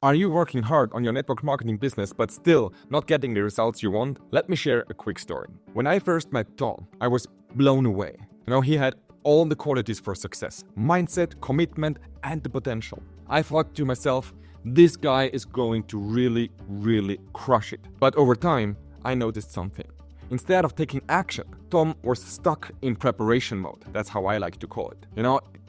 Are you working hard on your network marketing business but still not getting the results you want? Let me share a quick story. When I first met Tom, I was blown away. He had all the qualities for success: mindset, commitment, and the potential. I thought to myself, this guy is going to really, really crush it. But over time, I noticed something. Instead of taking action, Tom was stuck in preparation mode. That's how I like to call it.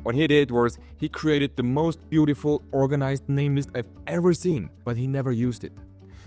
What he did was he created the most beautiful, organized name list I've ever seen, but he never used it.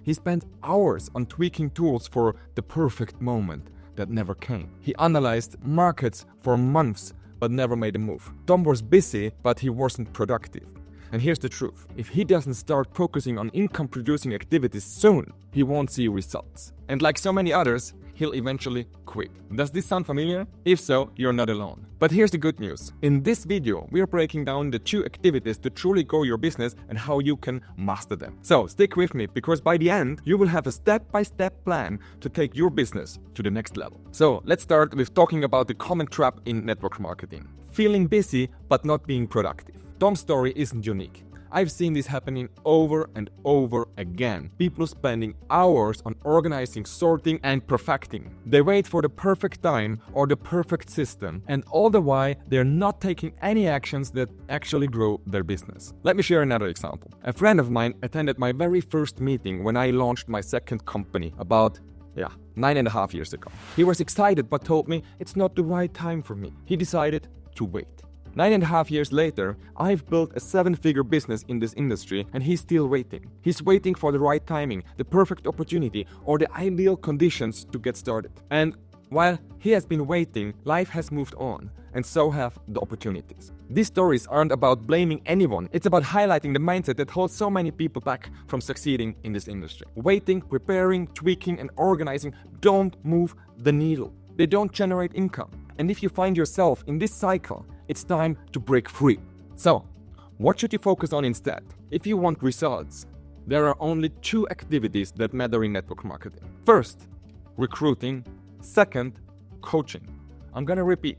He spent hours on tweaking tools for the perfect moment that never came. He analyzed markets for months, but never made a move. Tom was busy, but he wasn't productive. And here's the truth. If he doesn't start focusing on income-producing activities soon, he won't see results. And like so many others, he'll eventually quit. Does this sound familiar? If so, you're not alone. But here's the good news. In this video, we are breaking down the 2 activities to truly grow your business and how you can master them. So stick with me, because by the end, you will have a step-by-step plan to take your business to the next level. So let's start with talking about the common trap in network marketing: feeling busy but not being productive. Tom's story isn't unique. I've seen this happening over and over again. People spending hours on organizing, sorting, and perfecting. They wait for the perfect time or the perfect system, and all the while, they're not taking any actions that actually grow their business. Let me share another example. A friend of mine attended my very first meeting when I launched my second company about 9.5 years ago. He was excited but told me it's not the right time for me. He decided to wait. 9.5 years later, I've built a 7-figure business in this industry, and he's still waiting. He's waiting for the right timing, the perfect opportunity, or the ideal conditions to get started. And while he has been waiting, life has moved on, and so have the opportunities. These stories aren't about blaming anyone. It's about highlighting the mindset that holds so many people back from succeeding in this industry. Waiting, preparing, tweaking, and organizing don't move the needle. They don't generate income. And if you find yourself in this cycle, it's time to break free. So, what should you focus on instead? If you want results, there are only 2 activities that matter in network marketing. First, recruiting. Second, coaching. I'm gonna repeat.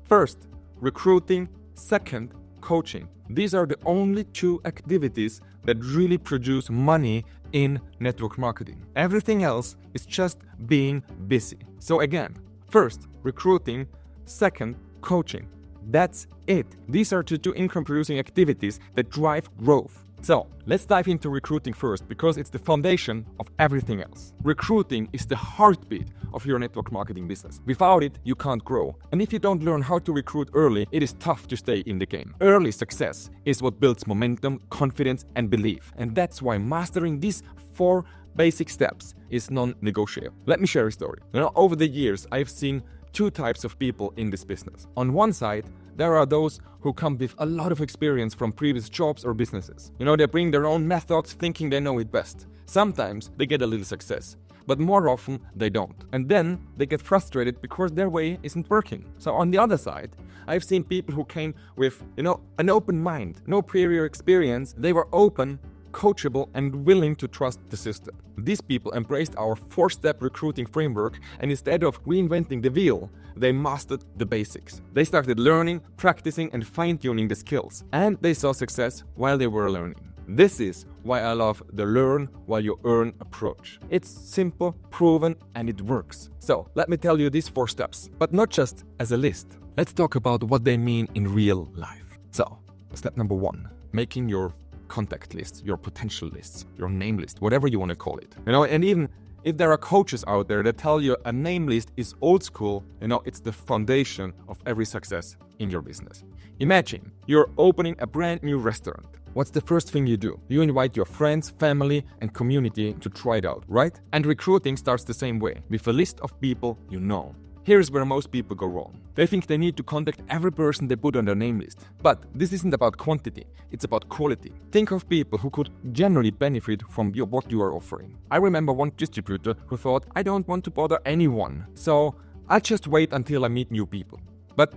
First, recruiting. Second, coaching. These are the only 2 activities that really produce money in network marketing. Everything else is just being busy. So again, first, recruiting. Second, coaching. That's it. These are the 2 income-producing activities that drive growth. So, let's dive into recruiting first, because it's the foundation of everything else. Recruiting is the heartbeat of your network marketing business. Without it, you can't grow. And if you don't learn how to recruit early, it is tough to stay in the game. Early success is what builds momentum, confidence, and belief. And that's why mastering these 4 basic steps is non-negotiable. Let me share a story. Over the years, I've seen 2 types of people in this business. On one side, there are those who come with a lot of experience from previous jobs or businesses. They bring their own methods, thinking they know it best. Sometimes they get a little success, but more often they don't. And then they get frustrated because their way isn't working. So on the other side, I've seen people who came with, an open mind, no prior experience. They were open, coachable, and willing to trust the system. These people embraced our 4-step recruiting framework, and instead of reinventing the wheel, they mastered the basics. They started learning, practicing, and fine-tuning the skills, and they saw success while they were learning. This is why I love the learn while you earn approach. It's simple, proven, and it works. So let me tell you these 4 steps, but not just as a list. Let's talk about what they mean in real life. So, step number 1, making your contact lists, your potential lists, your name list, whatever you want to call it. And even if there are coaches out there that tell you a name list is old school, it's the foundation of every success in your business. Imagine you're opening a brand new restaurant. What's the first thing you do? You invite your friends, family, and community to try it out, right? And recruiting starts the same way, with a list of people you know. Here's where most people go wrong. They think they need to contact every person they put on their name list. But this isn't about quantity, it's about quality. Think of people who could genuinely benefit from what you are offering. I remember one distributor who thought, I don't want to bother anyone, so I'll just wait until I meet new people. But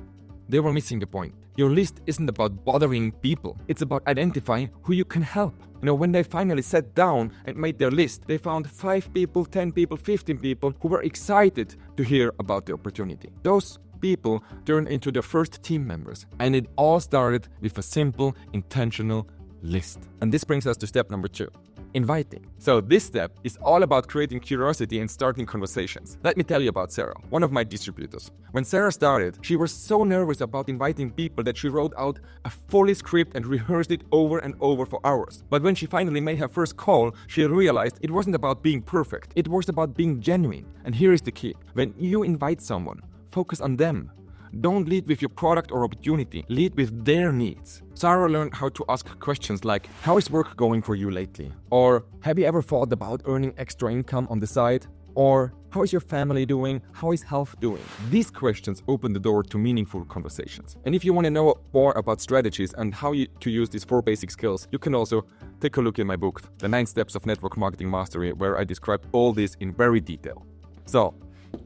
they were missing the point. Your list isn't about bothering people, it's about identifying who you can help. When they finally sat down and made their list, they found 5 people, 10 people, 15 people who were excited to hear about the opportunity. Those people turned into their first team members, and it all started with a simple, intentional list. And this brings us to step number 2. Inviting. So this step is all about creating curiosity and starting conversations. Let me tell you about Sarah, one of my distributors. When Sarah started, she was so nervous about inviting people that she wrote out a fully script and rehearsed it over and over for hours. But when she finally made her first call, she realized it wasn't about being perfect. It was about being genuine. And here is the key. When you invite someone, focus on them. Don't lead with your product or opportunity, lead with their needs. Sarah learned how to ask questions like, how is work going for you lately? Or, have you ever thought about earning extra income on the side? Or, how is your family doing? How is health doing? These questions open the door to meaningful conversations. And if you want to know more about strategies and how to use these 4 basic skills, you can also take a look in my book, The 9 Steps of Network Marketing Mastery, where I describe all this in very detail. So,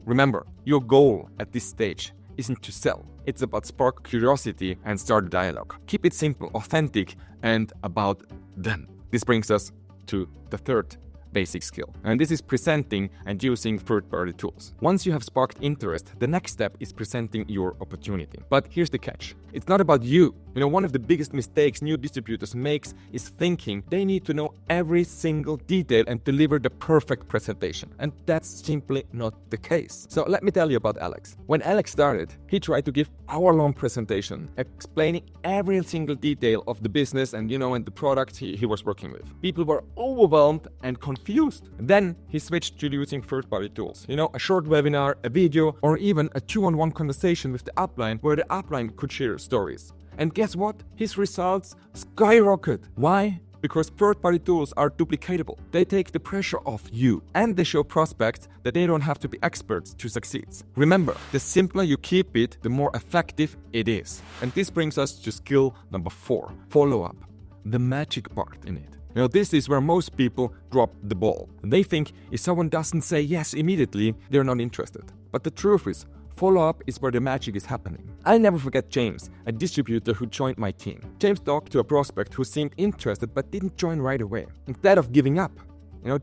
remember, your goal at this stage isn't to sell. It's about spark curiosity and start a dialogue. Keep it simple, authentic, and about them. This brings us to the 3rd basic skill, and this is presenting and using third-party tools. Once you have sparked interest, the next step is presenting your opportunity. But here's the catch. It's not about you. One of the biggest mistakes new distributors makes is thinking they need to know every single detail and deliver the perfect presentation. And that's simply not the case. So let me tell you about Alex. When Alex started, he tried to give hour-long presentation explaining every single detail of the business and the product he was working with. People were overwhelmed and confused. Then he switched to using third-party tools. A short webinar, a video, or even a 2-on-1 conversation with the upline where the upline could share stories. And guess what? His results skyrocket. Why? Because third-party tools are duplicatable. They take the pressure off you, and they show prospects that they don't have to be experts to succeed. Remember, the simpler you keep it, the more effective it is. And this brings us to skill number 4, follow-up, the magic part in it. This is where most people drop the ball. They think if someone doesn't say yes immediately, they're not interested. But the truth is, follow-up is where the magic is happening. I'll never forget James, a distributor who joined my team. James talked to a prospect who seemed interested but didn't join right away. Instead of giving up,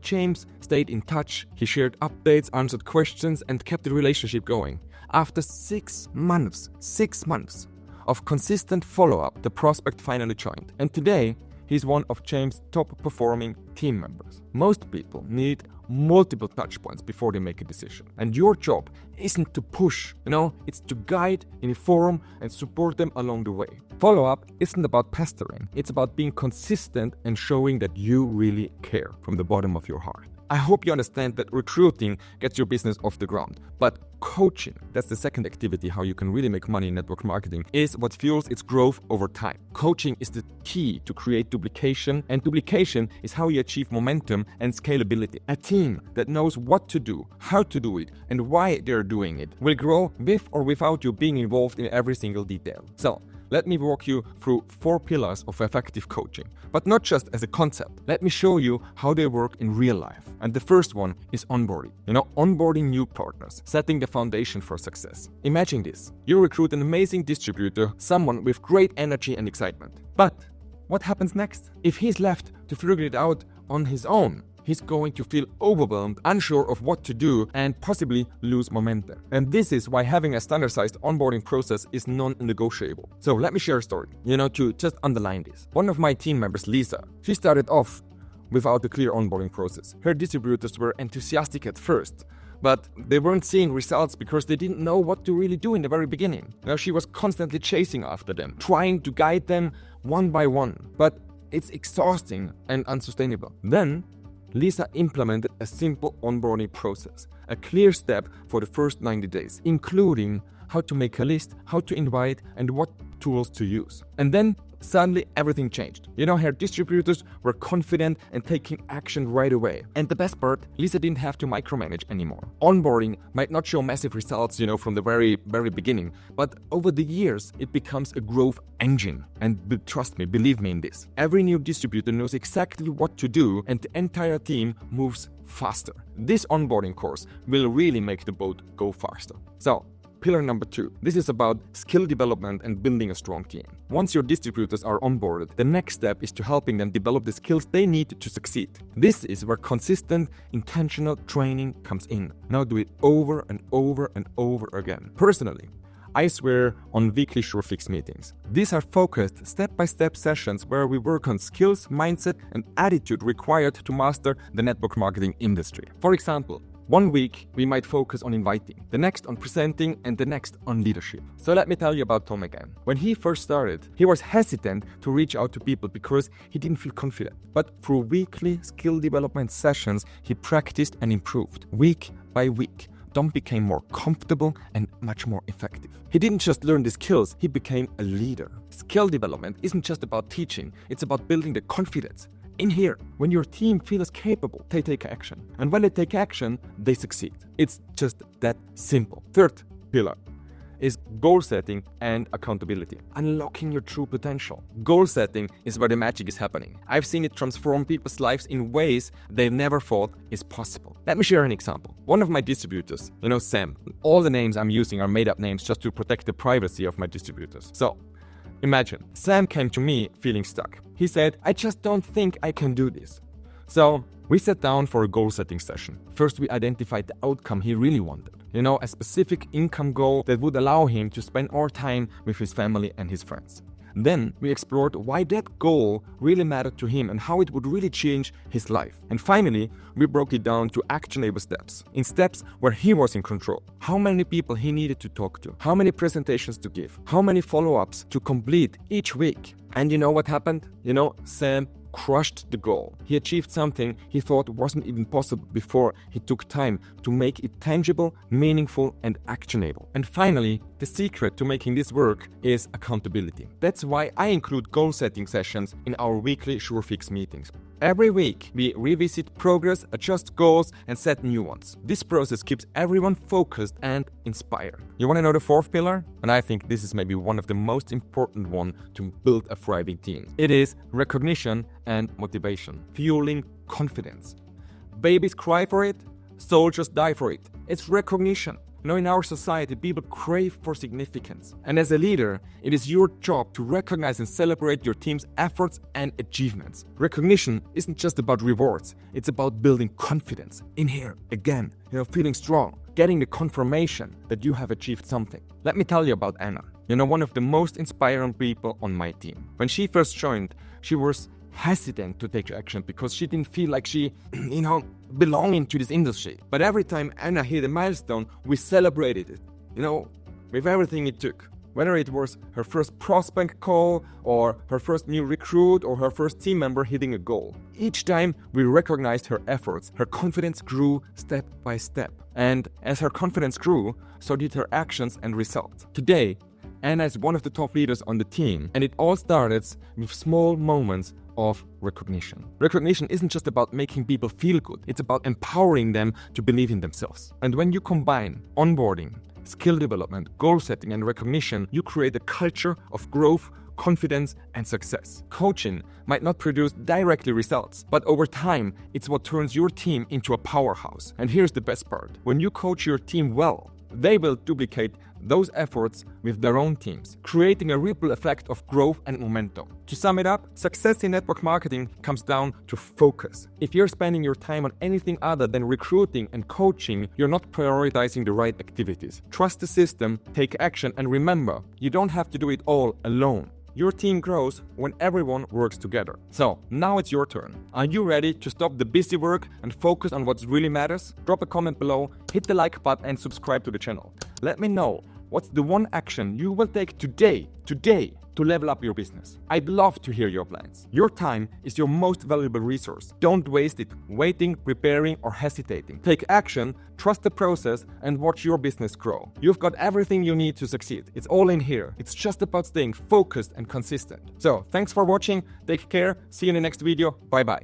James stayed in touch. He shared updates, answered questions, and kept the relationship going. After 6 months of consistent follow-up, the prospect finally joined. And today, he's one of James' top performing team members. Most people need multiple touch points before they make a decision. And your job isn't to push, it's to guide, inform, and support them along the way. Follow-up isn't about pestering. It's about being consistent and showing that you really care from the bottom of your heart. I hope you understand that recruiting gets your business off the ground, but coaching, that's the second activity, how you can really make money in network marketing, is what fuels its growth over time. Coaching is the key to create duplication, and duplication is how you achieve momentum and scalability. A team that knows what to do, how to do it, and why they're doing it will grow with or without you being involved in every single detail. So, let me walk you through 4 pillars of effective coaching, but not just as a concept. Let me show you how they work in real life. And the first one is onboarding. Onboarding new partners, setting the foundation for success. Imagine this. You recruit an amazing distributor, someone with great energy and excitement. But what happens next? If he's left to figure it out on his own, he's going to feel overwhelmed, unsure of what to do, and possibly lose momentum. And this is why having a standardized onboarding process is non-negotiable. So let me share a story, to just underline this. One of my team members, Lisa, she started off without a clear onboarding process. Her distributors were enthusiastic at first, but they weren't seeing results because they didn't know what to really do in the very beginning. She was constantly chasing after them, trying to guide them one by one, but it's exhausting and unsustainable. Then, Lisa implemented a simple onboarding process, a clear step for the first 90 days, including how to make a list, how to invite, and what tools to use. And then suddenly everything changed. Her distributors were confident and taking action right away. And the best part, Lisa didn't have to micromanage anymore. Onboarding might not show massive results, from the very, very beginning, but over the years, it becomes a growth engine. And trust me, believe me in this. Every new distributor knows exactly what to do, and the entire team moves faster. This onboarding course will really make the boat go faster. So, pillar number 2. This is about skill development and building a strong team. Once your distributors are onboarded, the next step is to helping them develop the skills they need to succeed. This is where consistent, intentional training comes in. Now do it over and over and over again. Personally, I swear, on weekly SureFix meetings. These are focused, step-by-step sessions where we work on skills, mindset, and attitude required to master the network marketing industry. For example, one week we might focus on inviting, the next on presenting, and the next on leadership. So let me tell you about Tom again. When he first started, he was hesitant to reach out to people because he didn't feel confident. But through weekly skill development sessions, he practiced and improved week by week. Tom became more comfortable and much more effective. He didn't just learn the skills, he became a leader. Skill development isn't just about teaching, it's about building the confidence. In here, when your team feels capable, they take action. And when they take action, they succeed. It's just that simple. Third pillar is goal setting and accountability. Unlocking your true potential. Goal setting is where the magic is happening. I've seen it transform people's lives in ways they never thought is possible. Let me share an example. One of my distributors, Sam, all the names I'm using are made up names just to protect the privacy of my distributors. So, imagine, Sam came to me feeling stuck. He said, I just don't think I can do this. So we sat down for a goal setting session. First, we identified the outcome he really wanted. A specific income goal that would allow him to spend more time with his family and his friends. Then we explored why that goal really mattered to him and how it would really change his life. And finally, we broke it down to actionable steps, in steps where he was in control. How many people he needed to talk to, how many presentations to give, how many follow-ups to complete each week. And you know what happened? Sam crushed the goal. He achieved something he thought wasn't even possible before he took time to make it tangible, meaningful, and actionable. And finally, the secret to making this work is accountability. That's why I include goal setting sessions in our weekly SureFix meetings. Every week, we revisit progress, adjust goals, and set new ones. This process keeps everyone focused and inspired. You want to know the fourth pillar? And I think this is maybe one of the most important ones to build a thriving team. It is recognition and motivation, fueling confidence. Babies cry for it, soldiers die for it. It's recognition. In our society, people crave for significance. And as a leader, it is your job to recognize and celebrate your team's efforts and achievements. Recognition isn't just about rewards, it's about building confidence. In here, again, feeling strong, getting the confirmation that you have achieved something. Let me tell you about Anna. One of the most inspiring people on my team. When she first joined, she was hesitant to take action because she didn't feel like she, belonging to this industry. But every time Anna hit a milestone, we celebrated it, with everything it took. Whether it was her first prospect call, or her first new recruit, or her first team member hitting a goal. Each time we recognized her efforts, her confidence grew step by step. And as her confidence grew, so did her actions and results. Today, Anna is one of the top leaders on the team, and it all started with small moments of recognition. Recognition isn't just about making people feel good, it's about empowering them to believe in themselves. And when you combine onboarding, skill development, goal setting, and recognition, you create a culture of growth, confidence, and success. Coaching might not produce directly results, but over time, it's what turns your team into a powerhouse. And here's the best part. When you coach your team well, they will duplicate those efforts with their own teams, creating a ripple effect of growth and momentum. To sum it up, success in network marketing comes down to focus. If you're spending your time on anything other than recruiting and coaching, you're not prioritizing the right activities. Trust the system, take action, and remember, you don't have to do it all alone. Your team grows when everyone works together. So, now it's your turn. Are you ready to stop the busy work and focus on what really matters? Drop a comment below, hit the like button, and subscribe to the channel. Let me know what's the one action you will take today to level up your business. I'd love to hear your plans. Your time is your most valuable resource. Don't waste it waiting, preparing, or hesitating. Take action, trust the process, and watch your business grow. You've got everything you need to succeed. It's all in here. It's just about staying focused and consistent. So, thanks for watching. Take care. See you in the next video. Bye-bye.